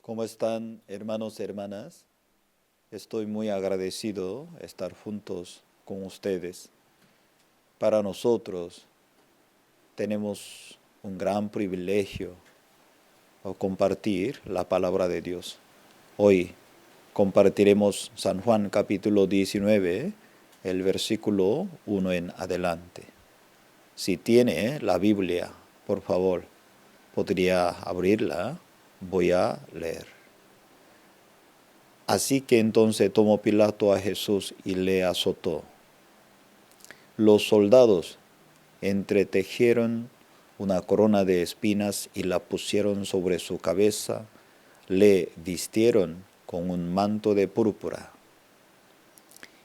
¿Cómo están, hermanos y hermanas? Estoy muy agradecido de estar juntos con ustedes. Para nosotros tenemos un gran privilegio de compartir la palabra de Dios. Hoy compartiremos San Juan capítulo 19, el versículo 1 en adelante. Si tiene la Biblia, por favor, podría abrirla. Voy a leer. Así que entonces tomó Pilato a Jesús y le azotó. Los soldados entretejieron una corona de espinas y la pusieron sobre su cabeza, le vistieron con un manto de púrpura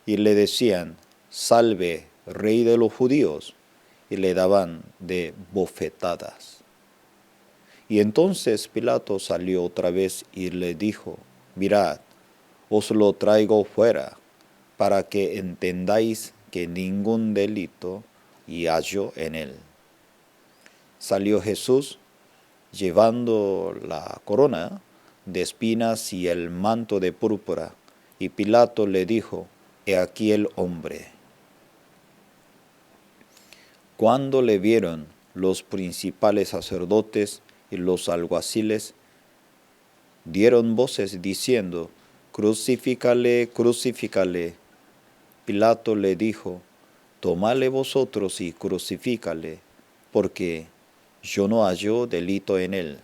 y le decían: Salve, Rey de los judíos, y le daban de bofetadas. Y entonces Pilato salió otra vez y le dijo: Mirad, os lo traigo fuera, para que entendáis que ningún delito hallo en él. Salió Jesús, llevando la corona de espinas y el manto de púrpura, y Pilato le dijo: He aquí el hombre. Cuando le vieron los principales sacerdotes y los alguaciles, dieron voces diciendo: Crucifícale, crucifícale. Pilato le dijo: Tomadle vosotros y crucifícale, porque yo no hallo delito en él.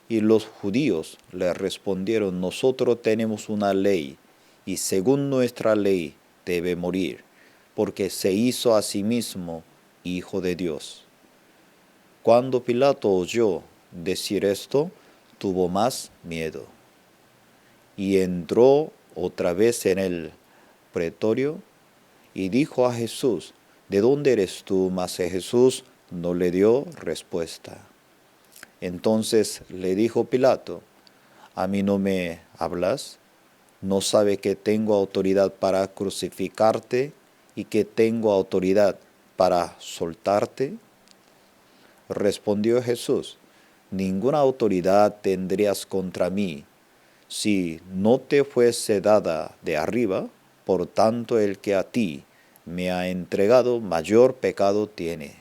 Y los judíos le respondieron: Nosotros tenemos una ley, y según nuestra ley debe morir, porque se hizo a sí mismo hijo de Dios. Cuando Pilato oyó decir esto, tuvo más miedo, y entró otra vez en el pretorio y dijo a Jesús: ¿De dónde eres tú? Mas Jesús no le dio respuesta. Entonces le dijo Pilato: ¿A mí no me hablas? ¿No sabe que tengo autoridad para crucificarte y que tengo autoridad para soltarte? Respondió Jesús: Ninguna autoridad tendrías contra mí, si no te fuese dada de arriba. Por tanto, el que a ti me ha entregado mayor pecado tiene.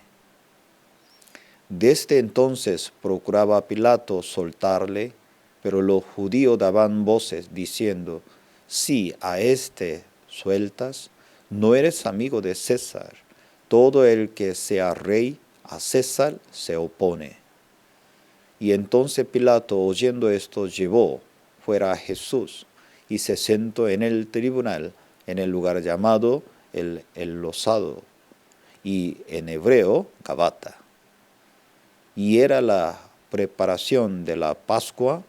Desde entonces procuraba Pilato soltarle, pero los judíos daban voces diciendo: Si a éste sueltas, no eres amigo de César. Todo el que sea rey a César se opone. Y entonces Pilato, oyendo esto, llevó fuera a Jesús y se sentó en el tribunal, en el lugar llamado el Losado, y en hebreo Gabata. Y era la preparación de la Pascua,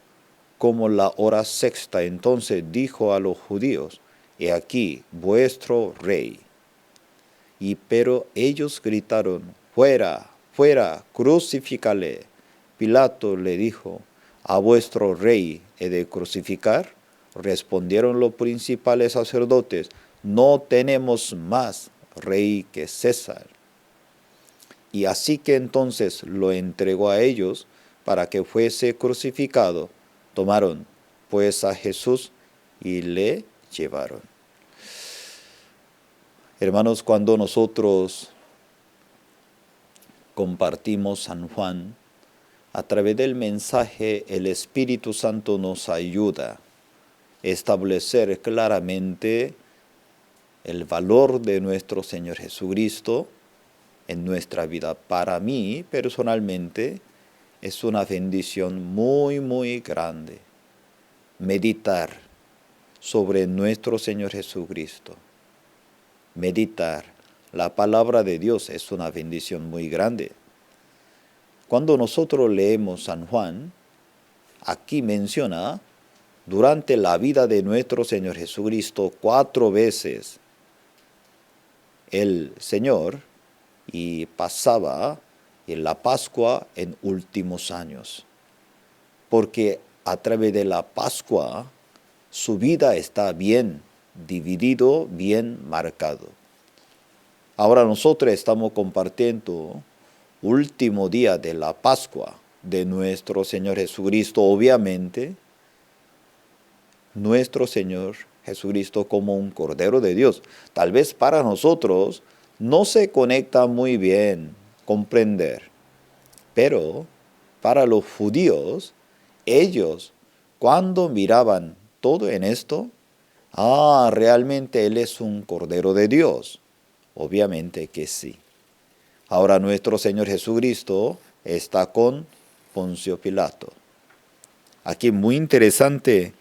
como la hora sexta. Entonces dijo a los judíos: He aquí vuestro rey. Pero ellos gritaron: Fuera, fuera, crucifícale. Pilato le dijo: ¿A vuestro rey he de crucificar? Respondieron los principales sacerdotes: No tenemos más rey que César. Y así que entonces lo entregó a ellos para que fuese crucificado. Tomaron pues a Jesús y le llevaron. Hermanos, cuando nosotros compartimos San Juan, a través del mensaje el Espíritu Santo nos ayuda a establecer claramente el valor de nuestro Señor Jesucristo en nuestra vida. Para mí, personalmente, es una bendición muy, muy grande meditar sobre nuestro Señor Jesucristo. Meditar la palabra de Dios es una bendición muy grande. Cuando nosotros leemos San Juan, aquí menciona durante la vida de nuestro Señor Jesucristo 4 veces el Señor y pasaba en la Pascua en últimos años, porque a través de la Pascua su vida está bien dividido, bien marcado. Ahora nosotros estamos compartiendo último día de la Pascua, de nuestro Señor Jesucristo, obviamente, nuestro Señor Jesucristo como un Cordero de Dios. Tal vez para nosotros no se conecta muy bien comprender, pero para los judíos, ellos cuando miraban todo en esto, realmente Él es un Cordero de Dios. Obviamente que sí. Ahora nuestro Señor Jesucristo está con Poncio Pilato. Aquí muy interesante,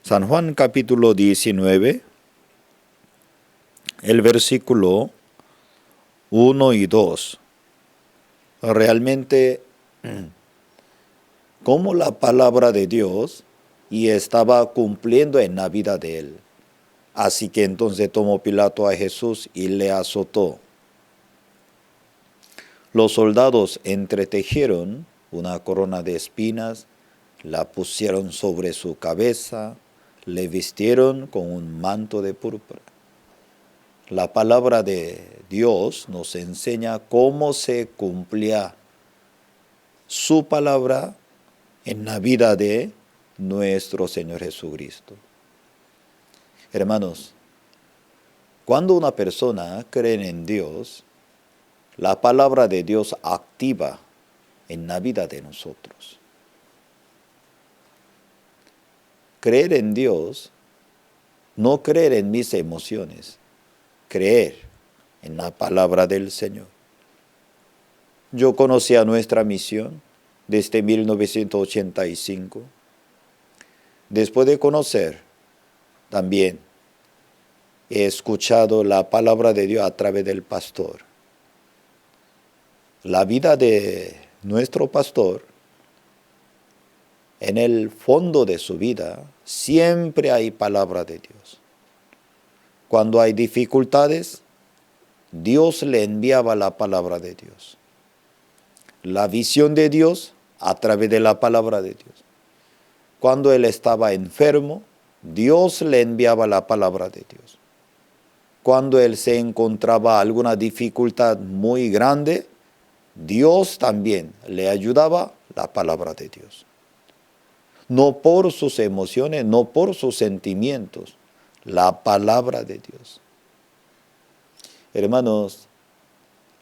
San Juan capítulo 19, el versículo 1 y 2. Realmente, como la palabra de Dios y estaba cumpliendo en la vida de él. Así que entonces tomó Pilato a Jesús y le azotó. Los soldados entretejieron una corona de espinas, la pusieron sobre su cabeza, le vistieron con un manto de púrpura. La palabra de Dios nos enseña cómo se cumplía su palabra en la vida de nuestro Señor Jesucristo. Hermanos, cuando una persona cree en Dios, la palabra de Dios activa en la vida de nosotros. Creer en Dios, no creer en mis emociones, creer en la palabra del Señor. Yo conocí a nuestra misión desde 1985. Después de conocer, también he escuchado la palabra de Dios a través del pastor. La vida de nuestro pastor, en el fondo de su vida, siempre hay palabra de Dios. Cuando hay dificultades, Dios le enviaba la palabra de Dios. La visión de Dios a través de la palabra de Dios. Cuando él estaba enfermo, Dios le enviaba la palabra de Dios. Cuando él se encontraba alguna dificultad muy grande, Dios también le ayudaba la palabra de Dios. No por sus emociones, no por sus sentimientos, la palabra de Dios. Hermanos,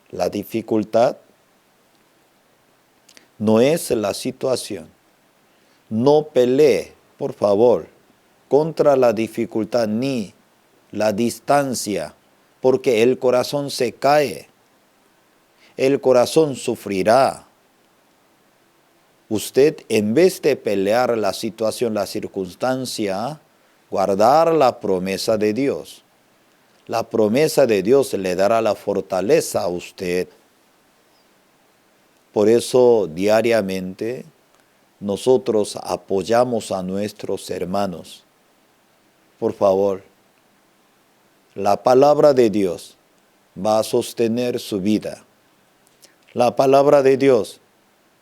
la dificultad no es la situación. No pelee, por favor, contra la dificultad ni la distancia, porque el corazón se cae. El corazón sufrirá. Usted, en vez de pelear la situación, la circunstancia, guardar la promesa de Dios. La promesa de Dios le dará la fortaleza a usted. Por eso, diariamente, nosotros apoyamos a nuestros hermanos. Por favor, la palabra de Dios va a sostener su vida. La palabra de Dios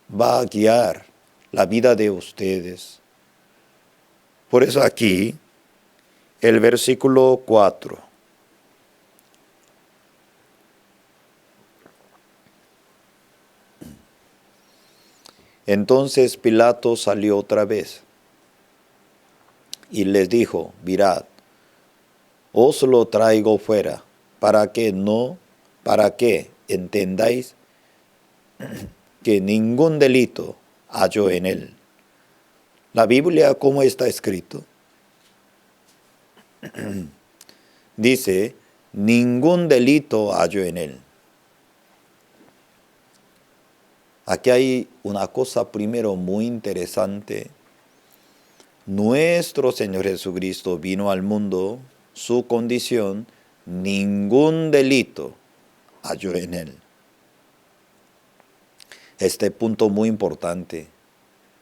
va a guiar la vida de ustedes. Por eso aquí, el versículo 4. Entonces Pilato salió otra vez y les dijo, mirad, os lo traigo fuera, para que entendáis que ningún delito halló en él. La Biblia, ¿cómo está escrito? Dice, ningún delito halló en él. Aquí hay una cosa primero muy interesante. Nuestro Señor Jesucristo vino al mundo, su condición, ningún delito halló en él. Este punto muy importante,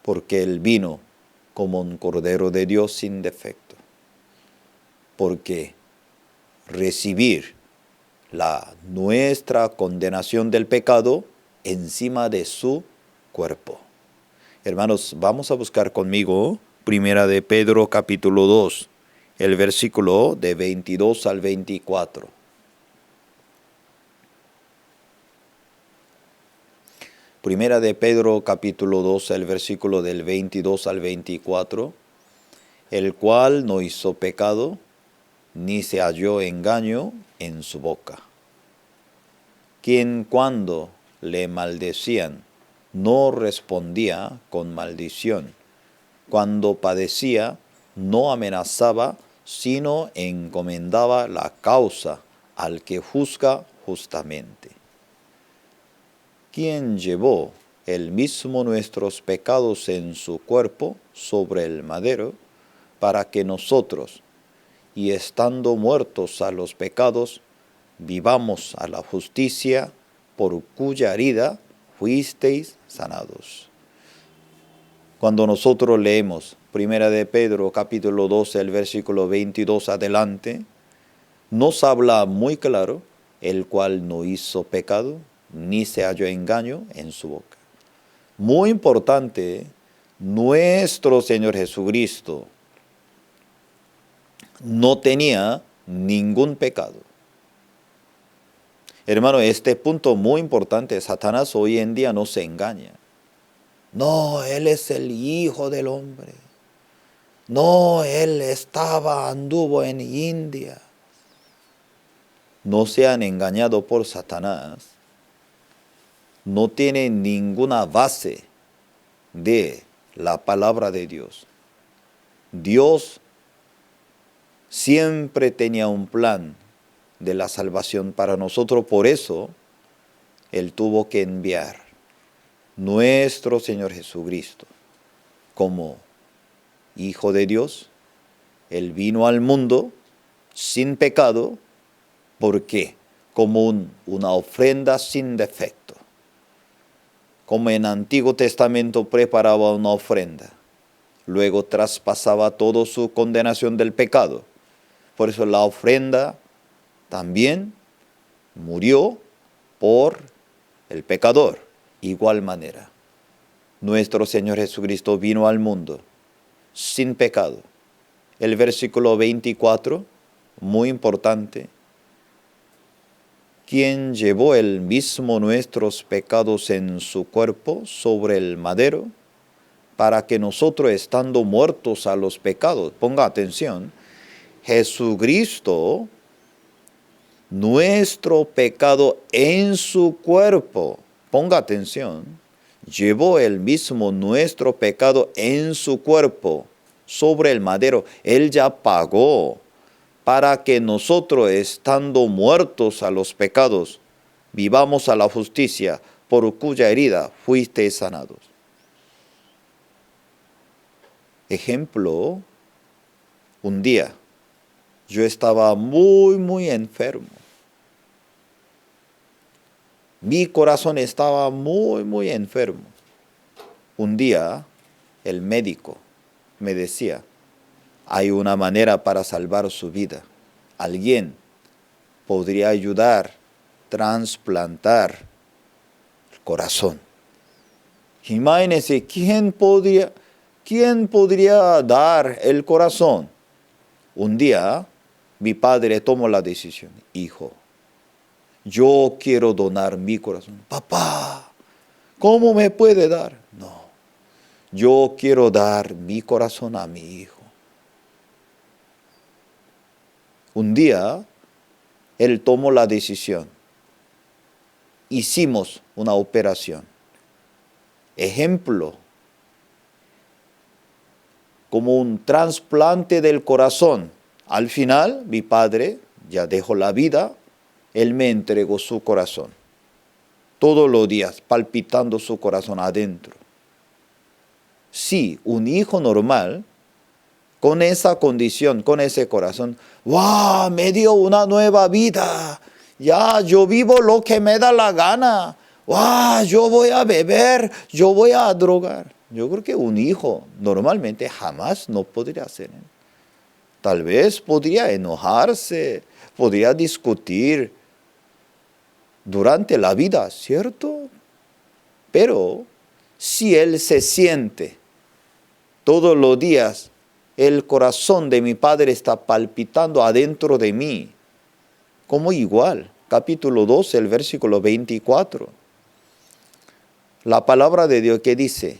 porque él vino como un Cordero de Dios sin defecto. Porque recibir nuestra condenación del pecado encima de su cuerpo. Hermanos, vamos a buscar conmigo Primera de Pedro capítulo 2, el versículo de 22 al 24. Primera de Pedro capítulo 2, el versículo del 22 al 24, el cual no hizo pecado, ni se halló engaño en su boca. Quien cuando le maldecían, no respondía con maldición. Cuando padecía, no amenazaba, sino encomendaba la causa al que juzga justamente. Quien llevó él mismo nuestros pecados en su cuerpo sobre el madero, para que nosotros, y estando muertos a los pecados, vivamos a la justicia, por cuya herida fuisteis sanados. Cuando nosotros leemos Primera de Pedro capítulo 12, el versículo 22 adelante, nos habla muy claro, el cual no hizo pecado, ni se halló engaño en su boca. Muy importante, nuestro Señor Jesucristo no tenía ningún pecado. Hermano, este punto muy importante, Satanás hoy en día no se engaña. No, Él es el Hijo del Hombre. No, Él anduvo en India. No sean engañados por Satanás. No tienen ninguna base de la palabra de Dios. Dios siempre tenía un plan de la salvación para nosotros, por eso Él tuvo que enviar nuestro Señor Jesucristo como Hijo de Dios. Él vino al mundo sin pecado, ¿por qué? Como una ofrenda sin defecto. Como en Antiguo Testamento preparaba una ofrenda, luego traspasaba toda su condenación del pecado. Por eso la ofrenda también murió por el pecador. Igual manera, nuestro Señor Jesucristo vino al mundo sin pecado. El versículo 24, muy importante. Quien llevó él mismo nuestros pecados en su cuerpo sobre el madero, para que nosotros, estando muertos a los pecados, ponga atención, Jesucristo, nuestro pecado en su cuerpo, ponga atención, llevó él mismo nuestro pecado en su cuerpo sobre el madero. Él ya pagó para que nosotros, estando muertos a los pecados, vivamos a la justicia, por cuya herida fuisteis sanados. Ejemplo, un día yo estaba muy enfermo. Mi corazón estaba muy enfermo. Un día el médico me decía, hay una manera para salvar su vida. Alguien podría ayudar, trasplantar el corazón. Imagínense, ¿quién podría dar el corazón? Un día mi padre tomó la decisión. Hijo, yo quiero donar mi corazón. Papá, ¿cómo me puede dar? No, yo quiero dar mi corazón a mi hijo. Un día, él tomó la decisión. Hicimos una operación. Ejemplo, como un trasplante del corazón. Al final, mi padre ya dejó la vida, él me entregó su corazón. Todos los días, palpitando su corazón adentro. Sí, un hijo normal, con esa condición, con ese corazón, ¡wow! Me dio una nueva vida. Ya, yo vivo lo que me da la gana. ¡Wow! Yo voy a beber, yo voy a drogar. Yo creo que un hijo normalmente jamás no podría hacer. Tal vez podría enojarse, podría discutir durante la vida, ¿cierto? Pero si él se siente todos los días, el corazón de mi padre está palpitando adentro de mí, como igual, capítulo 12, el versículo 24. La palabra de Dios que dice,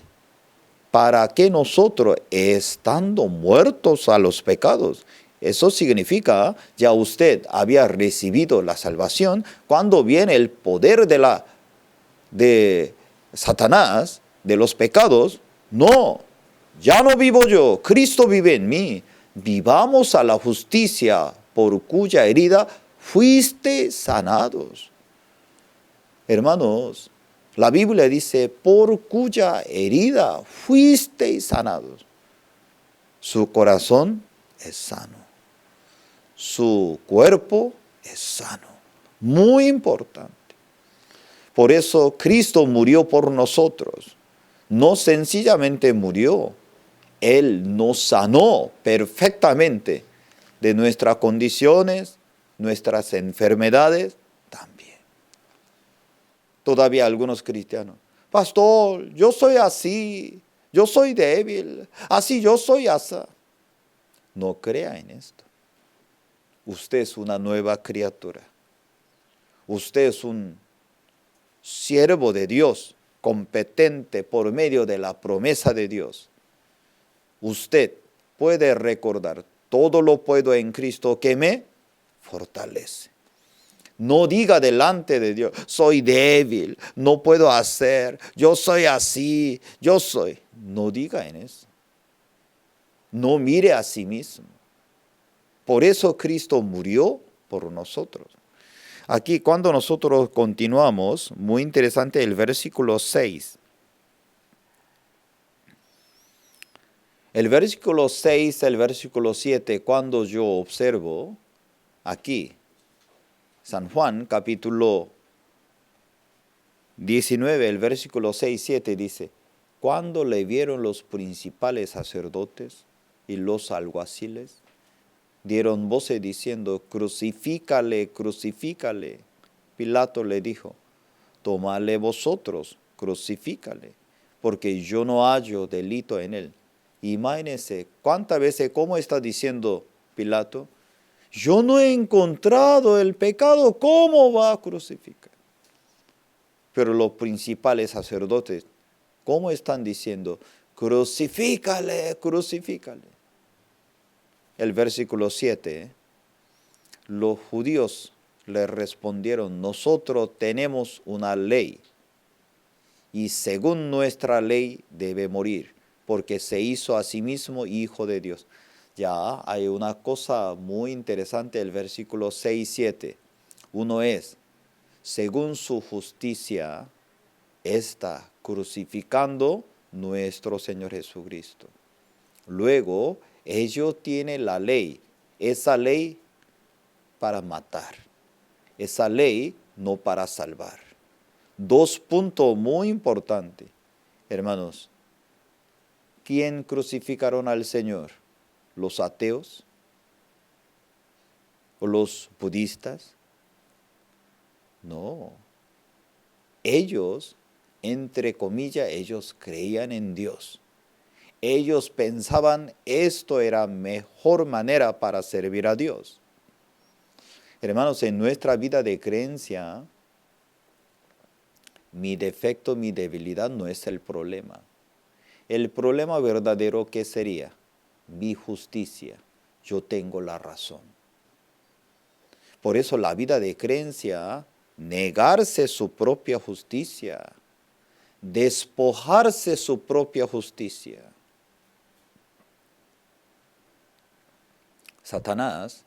para que nosotros, estando muertos a los pecados, eso significa, ya usted había recibido la salvación, cuando viene el poder de Satanás, de los pecados, no, ya no vivo yo, Cristo vive en mí. Vivamos a la justicia por cuya herida fuiste sanados. Hermanos, la Biblia dice, por cuya herida fuisteis sanados. Su corazón es sano. Su cuerpo es sano. Muy importante. Por eso Cristo murió por nosotros. No sencillamente murió. Él nos sanó perfectamente de nuestras condiciones, nuestras enfermedades también. Todavía algunos cristianos, pastor, yo soy así, yo soy débil, así yo soy así. No crea en esto. Usted es una nueva criatura. Usted es un siervo de Dios, competente por medio de la promesa de Dios. Usted puede recordar, todo lo puedo en Cristo que me fortalece. No diga delante de Dios, soy débil, no puedo hacer, yo soy así, yo soy. No diga en eso. No mire a sí mismo. Por eso Cristo murió por nosotros. Aquí cuando nosotros continuamos, muy interesante el versículo 6. El versículo 6, el versículo 7, cuando yo observo aquí, San Juan capítulo 19, el versículo 6, 7 dice, cuando le vieron los principales sacerdotes y los alguaciles, dieron voces diciendo, crucifícale, crucifícale. Pilato le dijo, tomadle vosotros, crucifícale, porque yo no hallo delito en él. Imagínense, ¿cuántas veces, cómo está diciendo Pilato? Yo no he encontrado el pecado, ¿cómo va a crucificar? Pero los principales sacerdotes, ¿cómo están diciendo? Crucifícale, crucifícale. El versículo 7, los judíos le respondieron, nosotros tenemos una ley y según nuestra ley debe morir, porque se hizo a sí mismo hijo de Dios. Ya hay una cosa muy interesante, el versículo 6 y 7. Uno es, según su justicia, está crucificando nuestro Señor Jesucristo. Luego, ellos tienen la ley, esa ley para matar, esa ley no para salvar. Dos puntos muy importantes, hermanos. ¿Quién crucificaron al Señor? ¿Los ateos? ¿O los budistas? No. Ellos, entre comillas, ellos creían en Dios. Ellos pensaban esto era mejor manera para servir a Dios. Hermanos, en nuestra vida de creencia, mi defecto, mi debilidad no es el problema. El problema verdadero, ¿qué sería? Mi justicia. Yo tengo la razón. Por eso la vida de creencia, negarse su propia justicia, despojarse su propia justicia. Satanás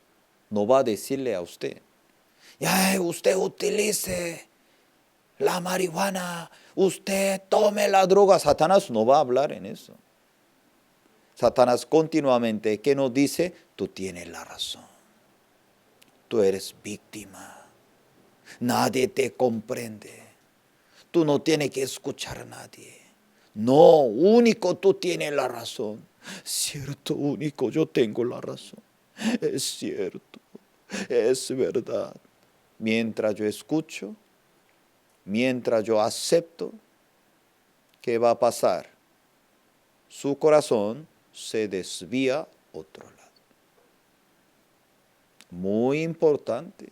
no va a decirle a usted, ya usted utilice la marihuana, usted tome la droga. Satanás no va a hablar en eso. Satanás continuamente, ¿qué nos dice? Tú tienes la razón. Tú eres víctima. Nadie te comprende. Tú no tienes que escuchar a nadie. No, único tú tienes la razón. Cierto, único, yo tengo la razón. Es cierto, es verdad. Mientras yo escucho, mientras yo acepto, ¿qué va a pasar? Su corazón se desvía a otro lado. Muy importante.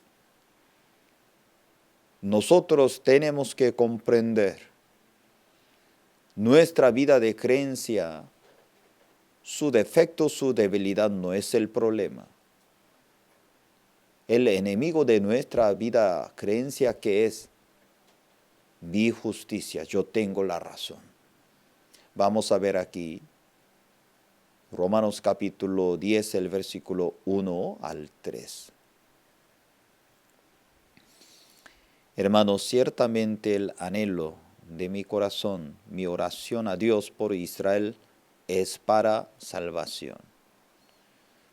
Nosotros tenemos que comprender Nuestra vida de creencia, su defecto, su debilidad no es el problema. El enemigo de nuestra vida creencia que es mi justicia, yo tengo la razón. Vamos a ver aquí Romanos capítulo 10, el versículo 1 al 3. Hermanos, ciertamente el anhelo de mi corazón, mi oración a Dios por Israel es para salvación.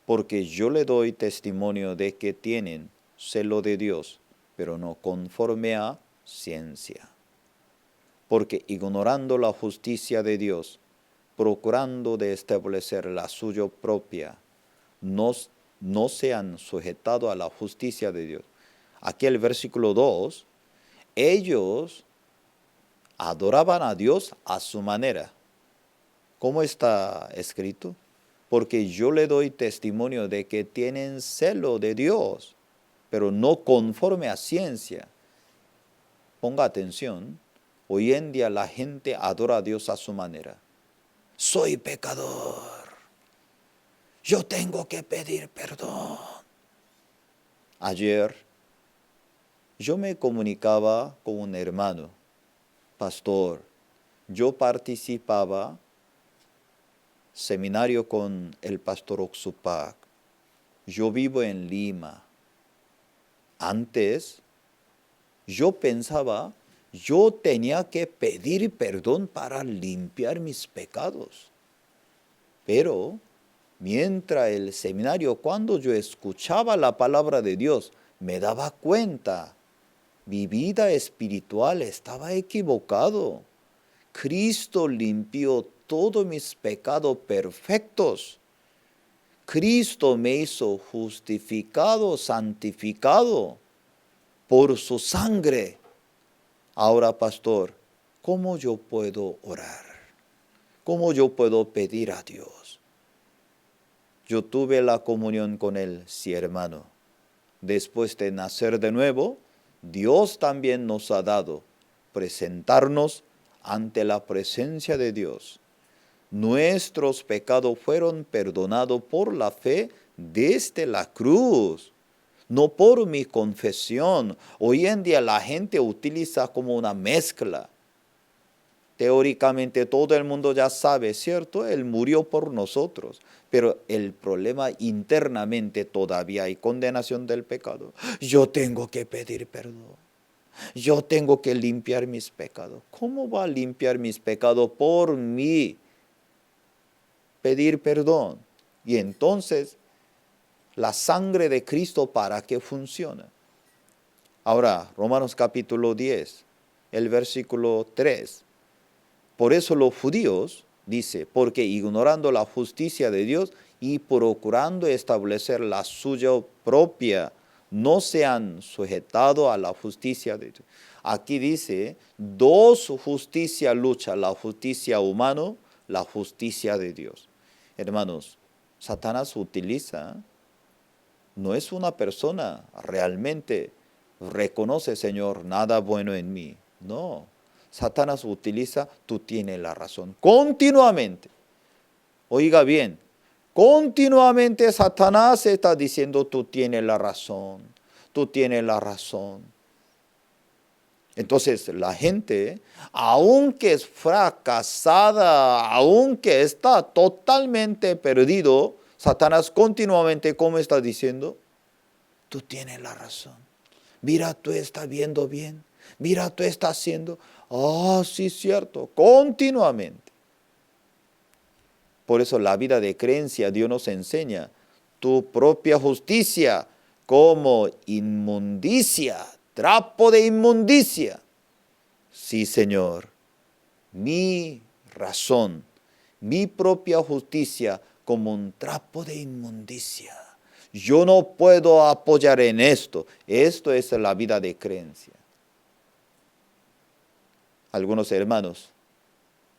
Porque yo le doy testimonio de que tienen celo de Dios, pero no conforme a ciencia. Porque ignorando la justicia de Dios, procurando de establecer la suya propia, no se han sujetado a la justicia de Dios. Aquí el versículo 2, ellos adoraban a Dios a su manera. ¿Cómo está escrito? Porque yo le doy testimonio de que tienen celo de Dios, pero no conforme a ciencia. Ponga atención, hoy en día la gente adora a Dios a su manera. Soy pecador, yo tengo que pedir perdón. Ayer yo me comunicaba con un hermano, pastor, yo participaba seminario con el pastor Oxupac. Yo vivo en Lima. Antes, yo pensaba, yo tenía que pedir perdón para limpiar mis pecados. Pero, mientras el seminario, cuando yo escuchaba la palabra de Dios, me daba cuenta, mi vida espiritual estaba equivocado. Cristo limpió todos mis pecados perfectos. Cristo me hizo justificado, santificado por su sangre. Ahora, pastor, ¿cómo yo puedo orar? ¿Cómo yo puedo pedir a Dios? Yo tuve la comunión con Él, sí, hermano. Después de nacer de nuevo, Dios también nos ha dado presentarnos ante la presencia de Dios. Nuestros pecados fueron perdonados por la fe desde la cruz, no por mi confesión. Hoy en día la gente utiliza como una mezcla. Teóricamente todo el mundo ya sabe, ¿cierto? Él murió por nosotros, pero el problema internamente todavía hay condenación del pecado. Yo tengo que pedir perdón. Yo tengo que limpiar mis pecados. ¿Cómo va a limpiar mis pecados por mí? Pedir perdón. Y entonces, la sangre de Cristo, ¿para qué funciona? Ahora, Romanos capítulo 10, el versículo 3. Por eso los judíos, dice, porque ignorando la justicia de Dios y procurando establecer la suya propia, no se han sujetado a la justicia de Dios. Aquí dice, dos justicias luchan, la justicia humana, la justicia de Dios. Hermanos, Satanás utiliza, no es una persona realmente, reconoce, Señor, nada bueno en mí. No, Satanás utiliza, tú tienes la razón, continuamente. Oiga bien, continuamente Satanás está diciendo, tú tienes la razón, tú tienes la razón. Entonces la gente, aunque es fracasada, aunque está totalmente perdido, Satanás continuamente, ¿cómo está diciendo? Tú tienes la razón. Mira, tú estás viendo bien. Mira, tú estás haciendo. Sí, cierto, continuamente. Por eso la vida de creencia, Dios nos enseña tu propia justicia como inmundicia, trapo de inmundicia. Sí, Señor, mi razón, mi propia justicia como un trapo de inmundicia. Yo no puedo apoyar en esto. Esto es la vida de creencia. Algunos hermanos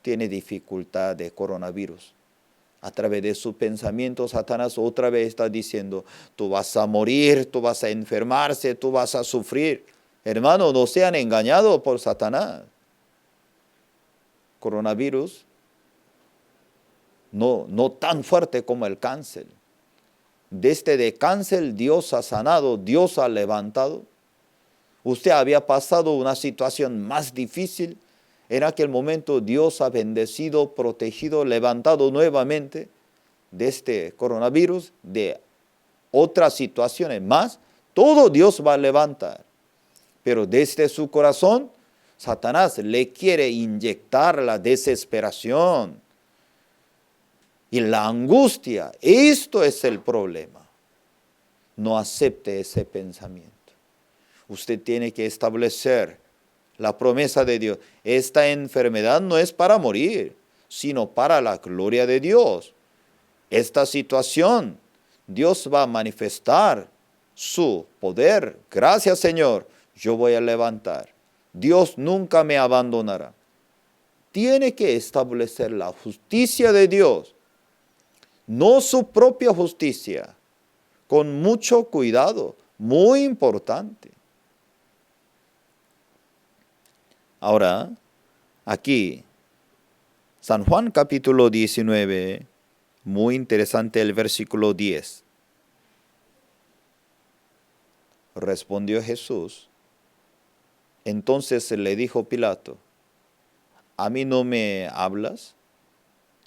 tienen dificultad de coronavirus. A través de su pensamiento, Satanás otra vez está diciendo, tú vas a morir, tú vas a enfermarse, tú vas a sufrir. Hermanos, no sean engañados por Satanás. coronavirus, no tan fuerte como el cáncer. Desde de cáncer Dios ha sanado, Dios ha levantado. Usted había pasado una situación más difícil. En aquel momento Dios ha bendecido, protegido, levantado nuevamente de este coronavirus, de otras situaciones más. Todo Dios va a levantar. Pero desde su corazón, Satanás le quiere inyectar la desesperación y la angustia. Esto es el problema. No acepte ese pensamiento. Usted tiene que establecer la promesa de Dios. Esta enfermedad no es para morir, sino para la gloria de Dios. Esta situación, Dios va a manifestar su poder. Gracias, Señor, yo voy a levantar. Dios nunca me abandonará. Tiene que establecer la justicia de Dios, no su propia justicia, con mucho cuidado, muy importante. Ahora, aquí, San Juan capítulo 19, muy interesante el versículo 10. Respondió Jesús. Entonces le dijo Pilato, ¿a mí no me hablas?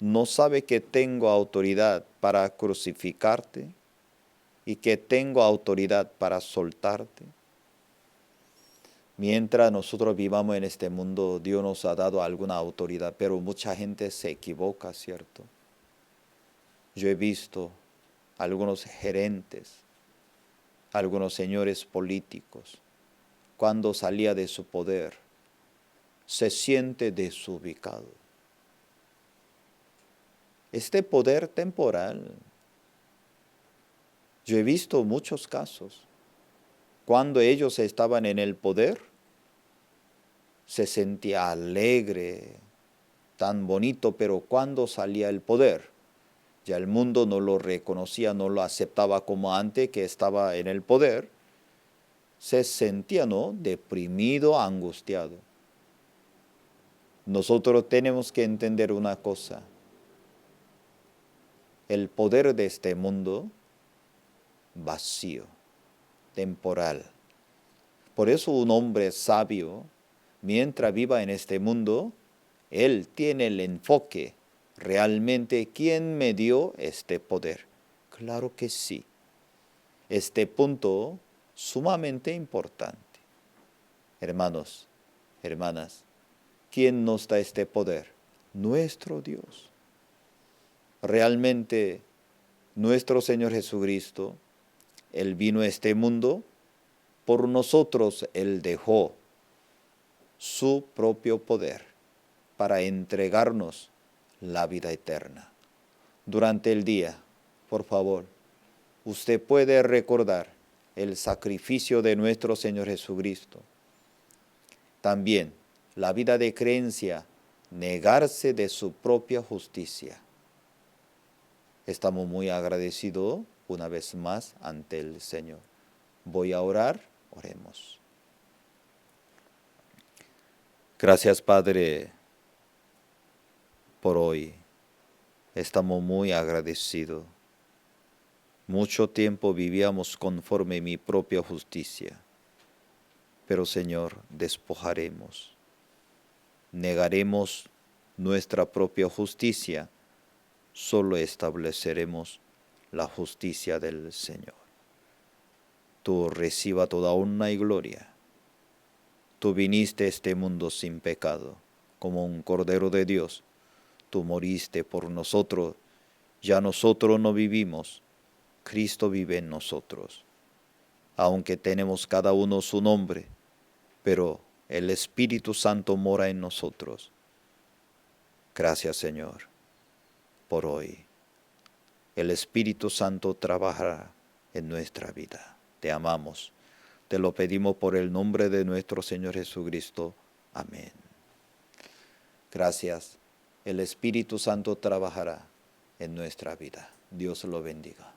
¿No sabe que tengo autoridad para crucificarte y que tengo autoridad para soltarte? Mientras nosotros vivamos en este mundo, Dios nos ha dado alguna autoridad, pero mucha gente se equivoca, ¿cierto? Yo he visto algunos gerentes, algunos señores políticos, cuando salía de su poder, se siente desubicado. Este poder temporal, yo he visto muchos casos, cuando ellos estaban en el poder, se sentía alegre, tan bonito, pero cuando salía el poder, ya el mundo no lo reconocía, no lo aceptaba como antes que estaba en el poder, se sentía, ¿no?, deprimido, angustiado. Nosotros tenemos que entender una cosa. El poder de este mundo, vacío, temporal. Por eso un hombre sabio, mientras viva en este mundo, él tiene el enfoque. ¿Realmente quién me dio este poder? Claro que sí. Este punto sumamente importante. Hermanos, hermanas, ¿quién nos da este poder? Nuestro Dios. Realmente, nuestro Señor Jesucristo, Él vino a este mundo, por nosotros Él dejó su propio poder para entregarnos la vida eterna. Durante el día, por favor, usted puede recordar el sacrificio de nuestro Señor Jesucristo. También la vida de creencia, negarse de su propia justicia. Estamos muy agradecidos una vez más ante el Señor. Voy a orar, oremos. Gracias, Padre, por hoy. Estamos muy agradecidos. Mucho tiempo vivíamos conforme mi propia justicia, pero Señor, despojaremos, negaremos nuestra propia justicia, solo estableceremos la justicia del Señor. Tú reciba toda honra y gloria. Tú viniste a este mundo sin pecado, como un Cordero de Dios. Tú moriste por nosotros, ya nosotros no vivimos, Cristo vive en nosotros. Aunque tenemos cada uno su nombre, pero el Espíritu Santo mora en nosotros. Gracias, Señor, por hoy. El Espíritu Santo trabajará en nuestra vida. Te amamos. Te lo pedimos por el nombre de nuestro Señor Jesucristo. Amén. Gracias. El Espíritu Santo trabajará en nuestra vida. Dios lo bendiga.